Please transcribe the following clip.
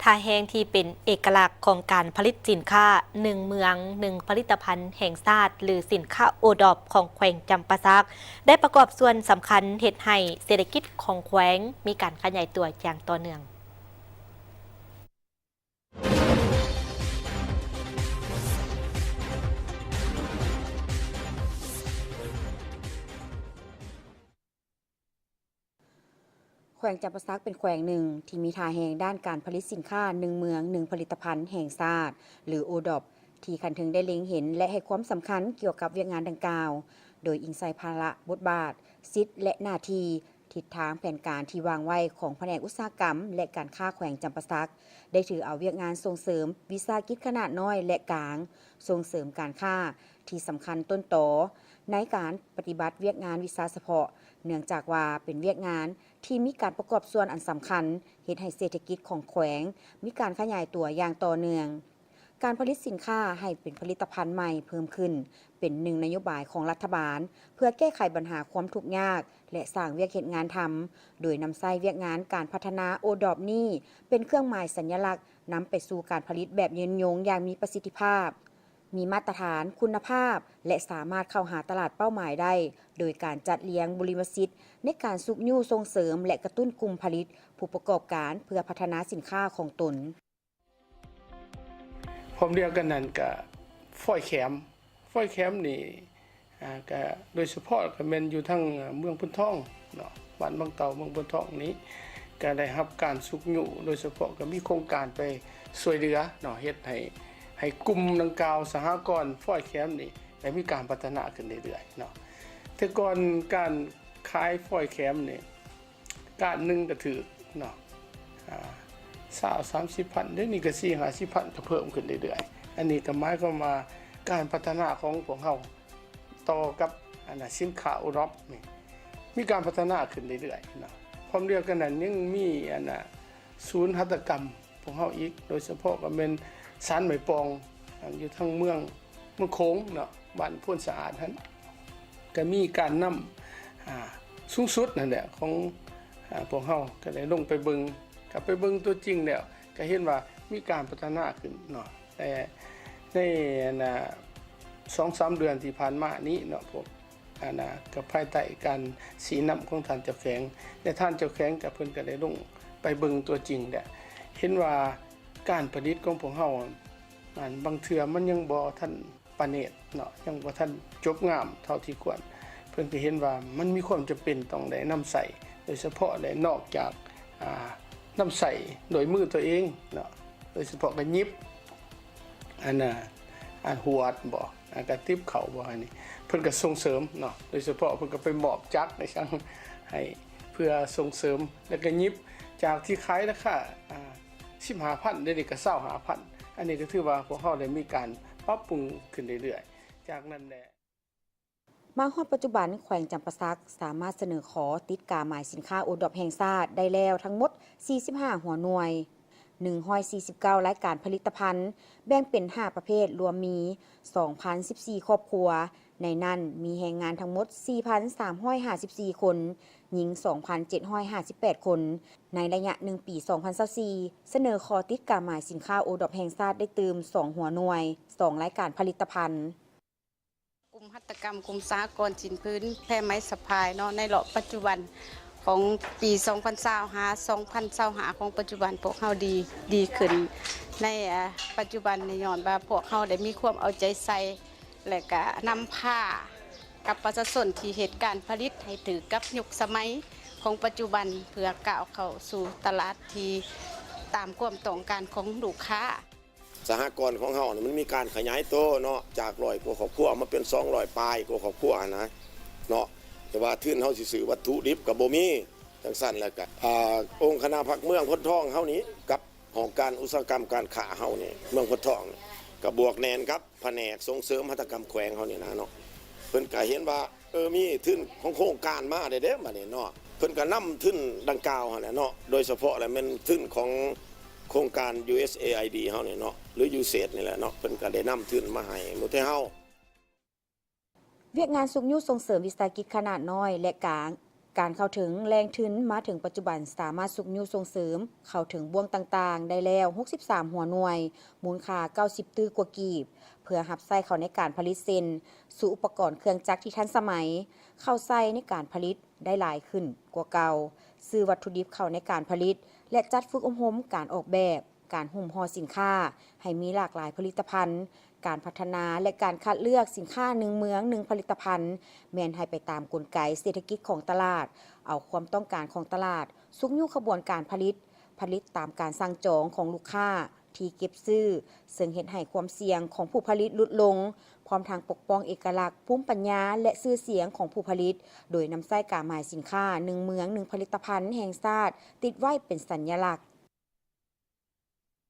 ท่าแห้งที่เป็นเอกลักษณ์ของการผลิตสินค้า1 เมือง 1 ผลิตภัณฑ์แห่งชาติหรือสินค้าโอดอปของแขวงจำปาสักได้ประกอบส่วนสำคัญเฮ็ดให้เศรษฐกิจของแขวงมีการขยายตัวอย่างต่อเนื่องแขวงจำปาสักเป็นแขวงหนึ่งที่มีท่าแห่งด้านการผลิตสินค้า1 เมือง 1 ผลิตภัณฑ์แห่งชาติหรือโอดอปที่คันถึงได้เล็งเห็นและให้ความสำคัญเกี่ยวกับเวียกงานดังกล่าวโดยอิงใส่ภาระบทบาทสิทธิและหน้าที่ทิศทางแผนการที่วางไว้ของแผนกอุตสาหกรรมและการค้าแขวงจำปาสักได้ถือเอาเวียกงานส่งเสริมวิสาหกิจขนาดน้อยและกลางส่งเสริมการค้าที่สำคัญต้นตอในการปฏิบัติเวียกงานวิชาเฉพาะเนื่องจากว่าเป็นเวียกงานที่มีการประกอบส่วนอันสำคัญเฮ็ดให้เศรษฐกิจของแขวงมีการขยายตัวอย่างต่อเนื่องการผลิตสินค้าให้เป็นผลิตภัณฑ์ใหม่เพิ่มขึ้นเป็นหนึ่งนโยบายของรัฐบาลเพื่อแก้ไขปัญหาความทุกข์ยากและสร้างเวียกเฮ็ดงานทำโดยนำใช้เวียกงานการพัฒนาโอดอปนี้เป็นเครื่องหมายสัญลักษณ์นำไปสู่การผลิตแบบยืนยงอย่างมีประสิทธิภาพมีมาตรฐานคุณภาพและสามารถเข้าหาตลาดเป้าหมายได้โดยการจัดเลี้ยงบริมสิทธิ์ในการซุกยู่ส่งเสริมและกระตุ้นกลุ่มผลิตผู้ประกอบการเพื่อพัฒนาสินค้าของตนผมเรียกกันนั่นก็ฝ้อยแคมนี่ก็โดยเฉพาะก็เป็นอยู่ทั้งเมืองพุนท่องเนาะบ้านบางเต่าเมืองพุนท่องนี้ก็ได้รับการสุกยู่โดยเฉพาะก็มีโครงการไปช่วยเหลือเนาะเฮ็ดให้กลุ่มดังกล่าวสหกรณ์ฝ้อยแคมนี่ได้มีการพัฒนาขึ้นเรื่อยๆเนาะแต่ก่อนการขายฝ้อยแคมนี่การนึงก็ถือเนาะ30,000เดี๋ยวนี้ก็40-50,000ก็เพิ่มขึ้นเรื่อยๆอันนี้ก็หมายความว่าการพัฒนาของพวกเราต่อกับสินค้าโอดอปนี่มีการพัฒนาขึ้นเรื่อยๆเนาะพร้อมเดียวกันนั้นยังมีศูนย์หัตถกรรมของเราอีกโดยเฉพาะก็เป็นศาลไหมปองอยู่ทางเมืองโค้งเนาะบ้านพ้นสะอาดนั้นก็มีการนำสูงสุดนั่นแหละของพวกเราก็ได้ลงไปเบิ่งกับไปเบิ่งตัวจริงแล้วก็เห็นว่ามีการพัฒนาขึ้นเนาะแต่ใน2-3 เดือนที่ผ่านมานี้เนาะผมกับภายใต้การสีนำของท่านเจ้าแขวงและท่านเจ้าแขวงกับเพิ่นก็ได้ลงไปเบิ่งตัวจริงแหละเห็นว่าการผลิตของพวกเฮาบางเทื่อมันยังบ่ทันปานเนตเนาะยังบ่ทันจบงามเท่าที่ควรเพิ่นก็เห็นว่ามันมีความจำเป็นต้องได้นำใส่โดยเฉพาะและนอกจากนำใส่โดยมือตัวเองเนาะโดยเฉพาะก็ยิบหัวบ่กระติบเขาบ่อันนี้เพิ่นก็ส่งเสริมเนาะโดยเฉพาะเพิ่นก็ไปมอบจักในช่างให้เพื่อส่งเสริมแล้วก็ยิบจากที่ขายราคา15,000ได้ก็25,000อันนี้ก็ถือว่าพวกเราได้มีการปรับปรุงขึ้นเรื่อยๆจากนั้นแหละมาฮอดปัจจุบันแขวงจำปาสักสามารถเสนอขอติดกาหมายสินค้าโอดอปแห่งชาติได้แล้วทั้งหมด45หัวหน่วย149รายการผลิตภัณฑ์แบ่งเป็น5ประเภทรวมมี 2,014 ครอบครัวในนั้นมีแรงงานทั้งหมด 4,354 คนหญิง 2,758 คนในระยะ1 ปี 2024เสนอขอติดกาหมายสินค้าโอดอปแห่งชาติได้เติม2หัวหน่วย2รายการผลิตภัณฑ์กลุ่มหัตถกรรมกลุ่มสหกรณ์สินพื้นแพร่ไม้สะพายเนาะในรอบปัจจุบันของปี2025ของปัจจุบันพวกเฮาดีขึ้นในปัจจุบันในย้อนว่าพวกเฮาได้มีความเอาใจใส่และก็นำผ้ากับประชาชนที่เหตุการณ์ผลิตให้ถือกับยุคสมัยของปัจจุบันเพื่อก้าวเข้าสู่ตลาดที่ตามความต้องการของลูกค้าสหกรณ์ของเฮามันมีการขยายตัวเนาะจาก100กว่าครอบครัวมาเป็น200ปลายกว่าครอบครัวนะเนาะแต่ว่าทื่นเฮาสิซื้อวัตถุดิบก็บ่มีจังซั่นแล้วก็องค์คณะผักเมืองพ้นทองเฮานี้กับหอการอุตสาหกรรมการค้าเฮานี่เมืองพ้นทองก็บวกแน่นครับแผนกส่งเสริมหัตถกรรมแขวงเฮานี่นะเนาะเพิ่นก็เห็นว่ามีทุนของโครงการมาได้เด้บัดนี้เนาะเพิ่นก็นำทุนดังกล่าวหั่นแหละเนาะโดยเฉพาะแล้วมันทุนของโครงการ USAID เฮานี่เนาะหรือ USAID นี่แหละเนาะเพิ่นก็ได้นำทุนมาให้หมู่แต่เฮาเวียกงานสุกยู่ส่งเสริมวิสาหกิจขนาดน้อยและกลาง การเข้าถึงแรงทุนมาถึงปัจจุบันสามารถสุกยูส่งเสริมเข้าถึงบ่วงต่างๆ ได้แล้ว 63 หัวหน่วย มูลค่า 90 ตื้อกว่ากีบ เพื่อหับใส่เข้าในการผลิตเส้นสู่อุปกรณ์เครื่องจักรที่ทันสมัย เข้าใส่ในการผลิตได้หลายขึ้นกว่าเก่าซื้อวัตถุดิบเข้าในการผลิต และจัดฝึกอบรมการออกแบบ การหุ้มห่อสินค้า ให้มีหลากหลายผลิตภัณฑ์ การพัฒนาและการคัดเลือกสินค้าหนึ่งเมืองหนึ่งผลิตภัณฑ์แม่นให้ไปตามกลไกเศรษฐกิจของตลาด เอาความต้องการของตลาดสุกยู่ขบวนการผลิตตามการสั่งจองของลูกค้าที่เก็บซื้อซึ่งเห็นให้ความเสี่ยงของผู้ผลิตลดลงพร้อมทางปกป้องเอกลักษณ์ภูมิปัญญาและชื่อเสียงของผู้ผลิตโดยนำไส้กาหมายสินค้าหนึ่งเมืองหนึ่งผลิตภัณฑ์แห่งชาติติดไว้เป็นสัญลักษณ์